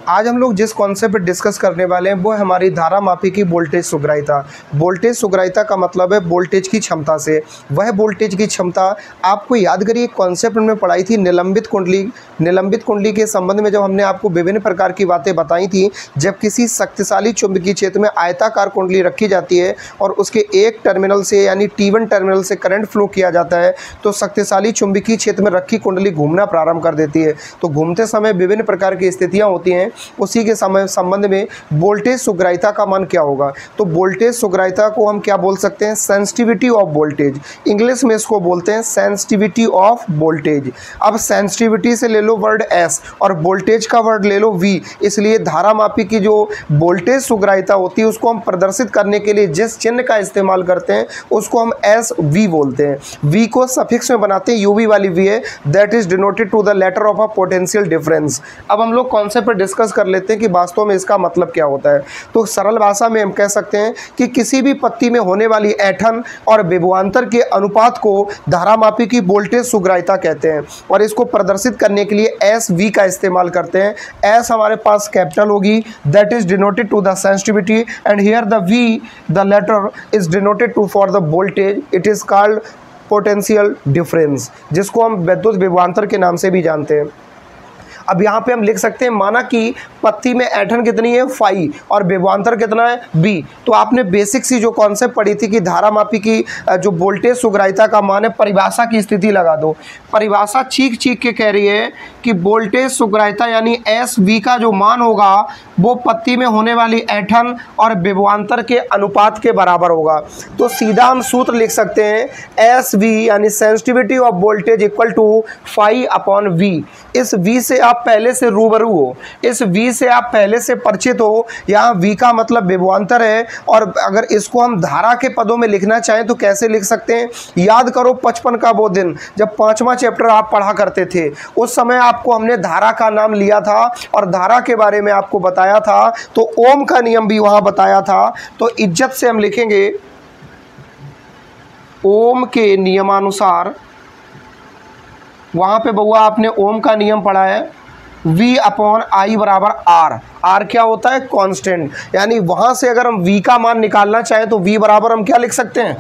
आज हम लोग जिस कॉन्सेप्ट पर डिस्कस करने वाले हैं वो है हमारी धारा मापी की वोल्टेज सुग्राहिता। वोल्टेज सुग्राहिता का मतलब है वोल्टेज की क्षमता से। वह वोल्टेज की क्षमता आपको याद करिए कॉन्सेप्ट में पढ़ाई थी निलंबित कुंडली। निलंबित कुंडली के संबंध में जब हमने आपको विभिन्न प्रकार की बातें बताई थी, जब किसी शक्तिशाली चुंबकीय क्षेत्र में आयताकार कुंडली रखी जाती है और उसके एक टर्मिनल से यानी T1 टर्मिनल से करंट फ्लो किया जाता है तो शक्तिशाली चुंबकीय क्षेत्र में रखी कुंडली घूमना प्रारंभ कर देती है। तो घूमते समय विभिन्न प्रकार की स्थितियाँ होती हैं, उसी के संबंध में वोल्टेज सुग्राहिता का मान क्या होगा। तो वोल्टेज सुग्राहिता को हम क्या बोल सकते हैं, सेंसिटिविटी ऑफ वोल्टेज। इंग्लिश में इसको बोलते हैं सेंसिटिविटी ऑफ वोल्टेज। अब सेंसिटिविटी से ले लो वर्ड एस और वोल्टेज का वर्ड ले लो वी, इसलिए धारा मापी की जो वोल्टेज सुग्राहिता होती है उसको हम प्रदर्शित करने के लिए जिस चिन्ह का इस्तेमाल करते हैं उसको हम एस वी बोलते हैं। वी को सफिक्स में बनाते हैं, यूवी वाली वी है, that is denoted to the letter of a potential difference. अब हम लोग कॉन्सेप्ट पर डिस्कस कर लेते हैं कि वास्तव में इसका मतलब क्या होता है। तो सरल भाषा में हम कह सकते हैं कि किसी भी पत्ती में होने वाली ऐंठन और विभवांतर के अनुपात को धारा मापी की वोल्टेज सुग्राहिता कहते हैं और इसको प्रदर्शित करने के लिए एस वी का इस्तेमाल करते हैं। एस हमारे पास कैपिटल होगी, that is denoted to the sensitivity and here the V the letter is denoted to for the voltage, it is called potential difference, जिसको हम विद्युत विभवांतर के नाम से भी जानते हैं। अब यहाँ पे हम लिख सकते हैं, माना कि पत्ती में ऐंठन कितनी है फाई और विभवांतर कितना है बी। तो आपने बेसिक सी जो कॉन्सेप्ट पढ़ी थी कि धारा मापी की जो वोल्टेज सुग्राहिता का मान है, परिभाषा की स्थिति लगा दो। परिभाषा चीख चीख के कह रही है कि वोल्टेज सुग्राहिता यानी एस वी का जो मान होगा वो पत्ती में होने वाली ऐंठन और विभवांतर के अनुपात के बराबर होगा। तो सीधा हम सूत्र लिख सकते हैं, एस वी यानी sensitivity of voltage equal to phi upon V. इस वी से आप पहले से रूबरू हो, इस V से आप पहले से परिचित हो। यहाँ V का मतलब विभवांतर है और अगर इसको हम धारा के पदों में लिखना चाहें तो कैसे लिख सकते हैं। याद करो 55 का वो दिन जब 5वां चैप्टर आप पढ़ा करते थे, उस समय आपको हमने धारा का नाम लिया था और धारा के बारे में आपको बताया था, तो ओम का नियम भी वहाँ बताया था। तो इज्जत से हम लिखेंगे ओम के नियमानुसार, वहाँ पे बउआ आपने ओम का नियम पढ़ा है, V अपॉन आई बराबर आर। आर क्या होता है, कांस्टेंट। यानी वहाँ से अगर हम V का मान निकालना चाहें तो V बराबर हम क्या लिख सकते हैं,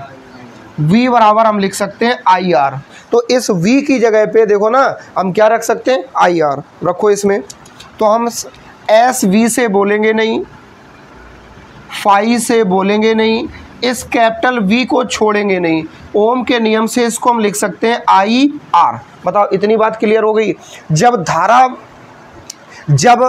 V बराबर हम लिख सकते हैं आई आर। तो इस V की जगह पे देखो ना हम क्या रख सकते हैं, आई आर रखो इसमें। तो हम एस वी से बोलेंगे नहीं, फाई से बोलेंगे नहीं, इस कैपिटल V को छोड़ेंगे नहीं, ओम के नियम से इसको हम लिख सकते हैं आई आर। बताओ इतनी बात क्लियर हो गई। जब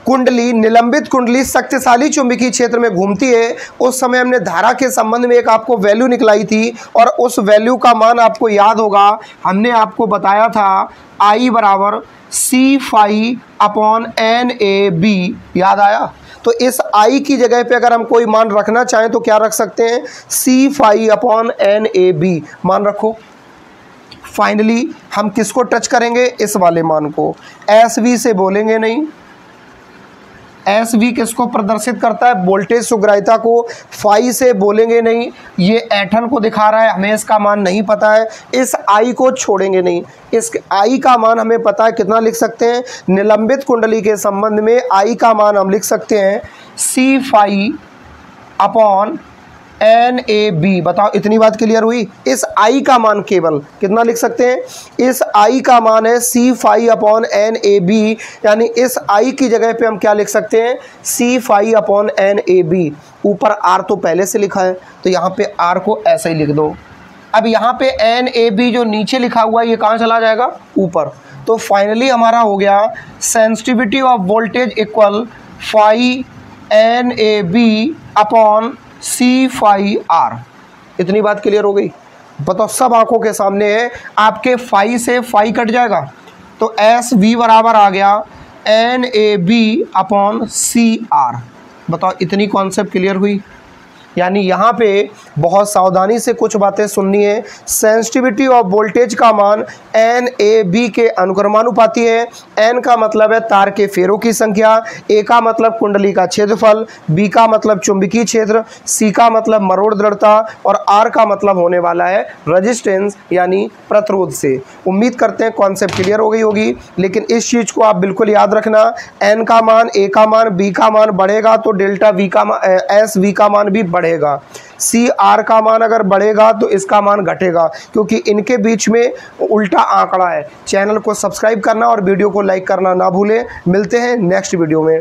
कुंडली निलंबित कुंडली शक्तिशाली चुंबकीय क्षेत्र में घूमती है उस समय हमने धारा के संबंध में एक आपको वैल्यू निकलाई थी और उस वैल्यू का मान आपको याद होगा, हमने आपको बताया था आई बराबर C phi upon N A B. याद आया। तो इस आई की जगह पे अगर हम कोई मान रखना चाहें तो क्या रख सकते हैं, C phi upon N A B मान रखो। फाइनली हम किसको टच करेंगे, इस वाले मान को। एस वी से बोलेंगे नहीं, एस वी किसको प्रदर्शित करता है, वोल्टेज सुग्राहिता को। फाई से बोलेंगे नहीं, ये ऐंठन को दिखा रहा है, हमें इसका मान नहीं पता है। इस आई को छोड़ेंगे नहीं, इस आई का मान हमें पता है, कितना लिख सकते हैं, निलंबित कुंडली के संबंध में आई का मान हम लिख सकते हैं C phi upon N A B. बताओ इतनी बात क्लियर हुई। इस आई का मान केवल कितना लिख सकते हैं, इस आई का मान है C phi upon N A B, यानी इस आई की जगह पे हम क्या लिख सकते हैं, C phi upon N A B. ऊपर आर तो पहले से लिखा है तो यहाँ पे आर को ऐसे ही लिख दो। अब यहाँ पे एन ए बी जो नीचे लिखा हुआ है ये कहाँ चला जाएगा, ऊपर। तो फाइनली हमारा हो गया sensitivity of voltage equal phi N A B upon C phi R. इतनी बात क्लियर हो गई। बताओ सब आंखों के सामने है, आपके फाई से फाई कट जाएगा तो एस वी बराबर आ गया N A B upon C R. बताओ इतनी कॉन्सेप्ट क्लियर हुई। यानी यहाँ पे बहुत सावधानी से कुछ बातें सुननी है। सेंसिटिविटी ऑफ वोल्टेज का मान NAB के अनुक्रमानुपाती है। N का मतलब है तार के फेरों की संख्या, A का मतलब कुंडली का क्षेत्रफल, B का मतलब चुंबकीय क्षेत्र, C का मतलब मरोड़ दृढ़ता और R का मतलब होने वाला है रेजिस्टेंस यानी प्रतिरोध से। उम्मीद करते हैं कॉन्सेप्ट क्लियर हो गई होगी। लेकिन इस चीज को आप बिल्कुल याद रखना, N का मान, A का मान, B का मान बढ़ेगा तो डेल्टा V का SV का मान भी बढ़ेगा। CR का मान अगर बढ़ेगा तो इसका मान घटेगा, क्योंकि इनके बीच में उल्टा आंकड़ा है। चैनल को सब्सक्राइब करना और वीडियो को लाइक करना ना भूलें। मिलते हैं नेक्स्ट वीडियो में।